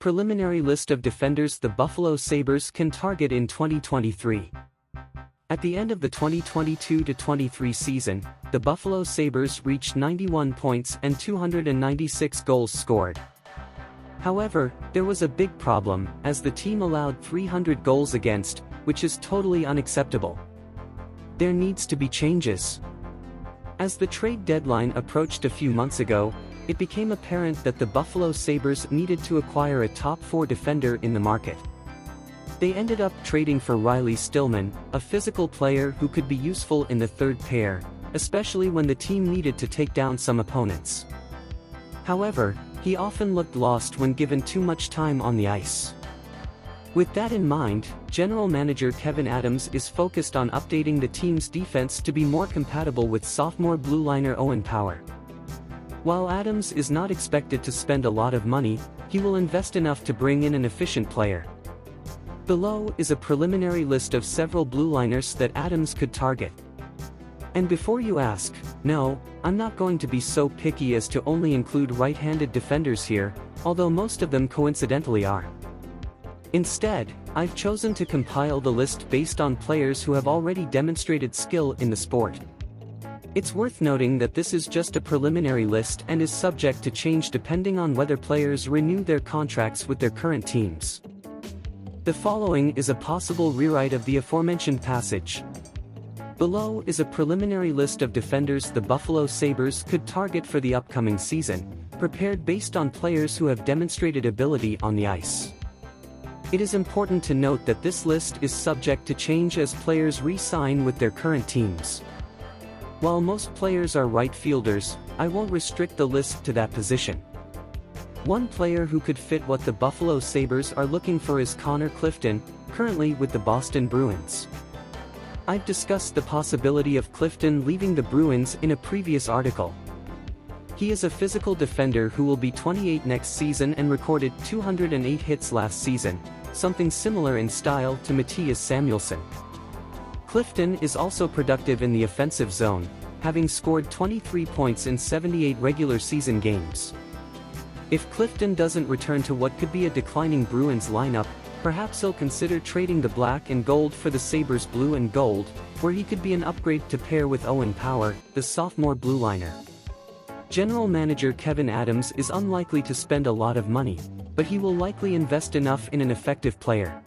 preliminary list of defenders the Buffalo Sabres can target in 2023. At the end of the 2022-23 season, the Buffalo Sabres reached 91 points and 296 goals scored. However, there was a big problem, as the team allowed 300 goals against, which is totally unacceptable. There needs to be changes. As the trade deadline approached a few months ago, it became apparent that the Buffalo Sabres needed to acquire a top-4 defender in the market. They ended up trading for Riley Stillman, a physical player who could be useful in the third pair, especially when the team needed to take down some opponents. However, he often looked lost when given too much time on the ice. With that in mind, General Manager Kevyn Adams is focused on updating the team's defense to be more compatible with sophomore blueliner Owen Power. While Adams is not expected to spend a lot of money, he will invest enough to bring in an efficient player. Below is a preliminary list of several blueliners that Adams could target. And before you ask, no, I'm not going to be so picky as to only include right-handed defenders here, although most of them coincidentally are. Instead, I've chosen to compile the list based on players who have already demonstrated skill in the sport. It's worth noting that this is just a preliminary list and is subject to change depending on whether players renew their contracts with their current teams. The following is a possible rewrite of the aforementioned passage. Below is a preliminary list of defenders the Buffalo Sabres could target for the upcoming season, prepared based on players who have demonstrated ability on the ice. It is important to note that this list is subject to change as players re-sign with their current teams. While most players are right fielders, I won't restrict the list to that position. One player who could fit what the Buffalo Sabres are looking for is Connor Clifton, currently with the Boston Bruins. I've discussed the possibility of Clifton leaving the Bruins in a previous article. He is a physical defender who will be 28 next season and recorded 208 hits last season, something similar in style to Mattias Samuelsson. Clifton is also productive in the offensive zone, having scored 23 points in 78 regular season games. If Clifton doesn't return to what could be a declining Bruins lineup, perhaps he'll consider trading the black and gold for the Sabres blue and gold, where he could be an upgrade to pair with Owen Power, the sophomore blueliner. General Manager Kevyn Adams is unlikely to spend a lot of money, but he will likely invest enough in an effective player.